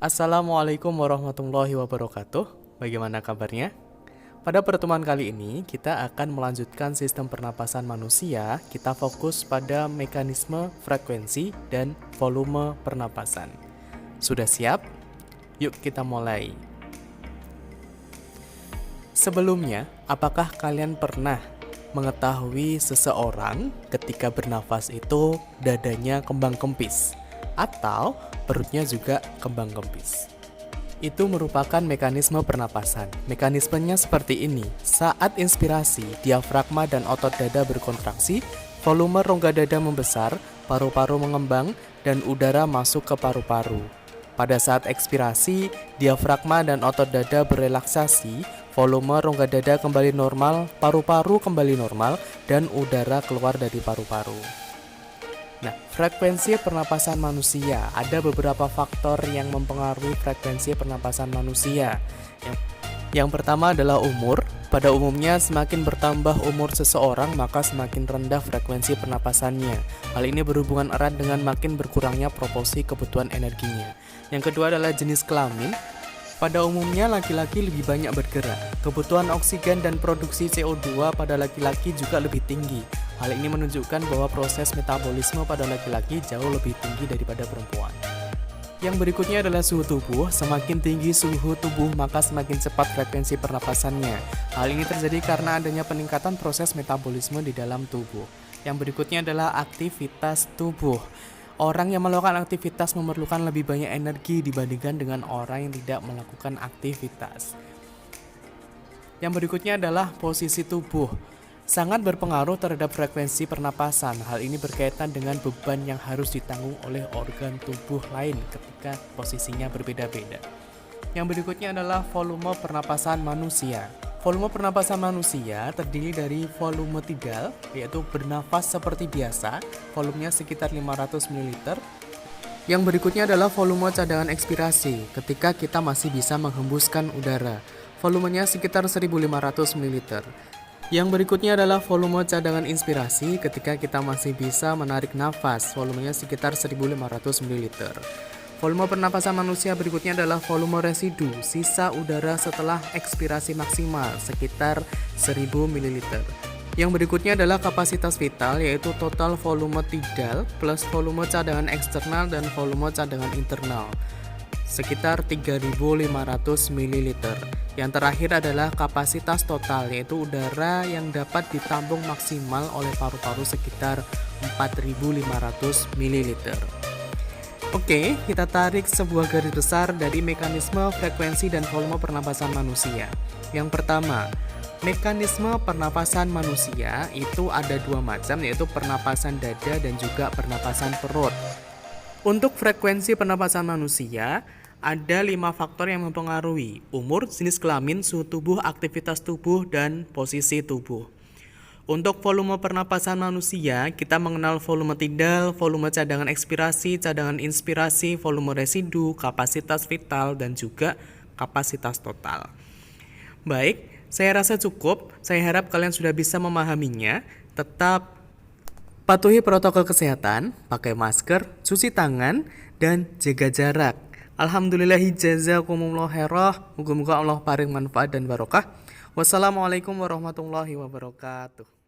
Assalamualaikum warahmatullahi wabarakatuh. Bagaimana kabarnya? Pada pertemuan kali ini, kita akan melanjutkan sistem pernapasan manusia. Kita fokus pada mekanisme, frekuensi, dan volume pernapasan. Sudah siap? Yuk kita mulai. Sebelumnya, apakah kalian pernah mengetahui seseorang ketika bernafas itu dadanya kembang kempis? Atau perutnya juga kembang kempis. Itu merupakan mekanisme pernapasan. Mekanismenya seperti ini. Saat inspirasi, diafragma dan otot dada berkontraksi, volume rongga dada membesar, paru-paru mengembang, dan udara masuk ke paru-paru. Pada saat ekspirasi, diafragma dan otot dada berelaksasi, volume rongga dada kembali normal, paru-paru kembali normal, dan udara keluar dari paru-paru. Nah, frekuensi pernapasan manusia. Ada beberapa faktor yang mempengaruhi frekuensi pernapasan manusia. Yang pertama adalah umur. Pada umumnya, semakin bertambah umur seseorang, maka semakin rendah frekuensi pernapasannya. Hal ini berhubungan erat dengan makin berkurangnya proporsi kebutuhan energinya. Yang kedua adalah jenis kelamin. Pada umumnya, laki-laki lebih banyak bergerak. Kebutuhan oksigen dan produksi CO2 pada laki-laki juga lebih tinggi. Hal ini menunjukkan bahwa proses metabolisme pada laki-laki jauh lebih tinggi daripada perempuan. Yang berikutnya adalah suhu tubuh. Semakin tinggi suhu tubuh, maka semakin cepat frekuensi pernapasannya. Hal ini terjadi karena adanya peningkatan proses metabolisme di dalam tubuh. Yang berikutnya adalah aktivitas tubuh. Orang yang melakukan aktivitas memerlukan lebih banyak energi dibandingkan dengan orang yang tidak melakukan aktivitas. Yang berikutnya adalah posisi tubuh. Sangat berpengaruh terhadap frekuensi pernapasan. Hal ini berkaitan dengan beban yang harus ditanggung oleh organ tubuh lain ketika posisinya berbeda-beda. Yang berikutnya adalah volume pernapasan manusia. Volume pernapasan manusia terdiri dari volume tidal, yaitu bernafas seperti biasa, volumenya sekitar 500 ml. Yang berikutnya adalah volume cadangan ekspirasi, ketika kita masih bisa menghembuskan udara, volumenya sekitar 1500 ml. Yang berikutnya adalah volume cadangan inspirasi, ketika kita masih bisa menarik nafas, volumenya sekitar 1500 ml. Volume pernapasan manusia berikutnya adalah volume residu, sisa udara setelah ekspirasi maksimal, sekitar 1000 ml. Yang berikutnya adalah kapasitas vital, yaitu total volume tidal plus volume cadangan eksternal dan volume cadangan internal, sekitar 3500 ml. Yang terakhir adalah kapasitas total, yaitu udara yang dapat ditampung maksimal oleh paru-paru sekitar 4500 ml. Oke, kita tarik sebuah garis besar dari mekanisme, frekuensi, dan volume pernapasan manusia. Yang pertama, mekanisme pernapasan manusia itu ada dua macam, yaitu pernapasan dada dan juga pernapasan perut. Untuk frekuensi pernapasan manusia, ada 5 faktor yang mempengaruhi: umur, jenis kelamin, suhu tubuh, aktivitas tubuh, dan posisi tubuh. Untuk volume pernapasan manusia, kita mengenal volume tidal, volume cadangan ekspirasi, cadangan inspirasi, volume residu, kapasitas vital, dan juga kapasitas total. Baik, saya rasa cukup. Saya harap kalian sudah bisa memahaminya. Tetap patuhi protokol kesehatan, pakai masker, cuci tangan, dan jaga jarak. Alhamdulillahi jazakumullah khairah. Moga-moga Allah paring manfaat dan barokah. Wassalamualaikum warahmatullahi wabarakatuh.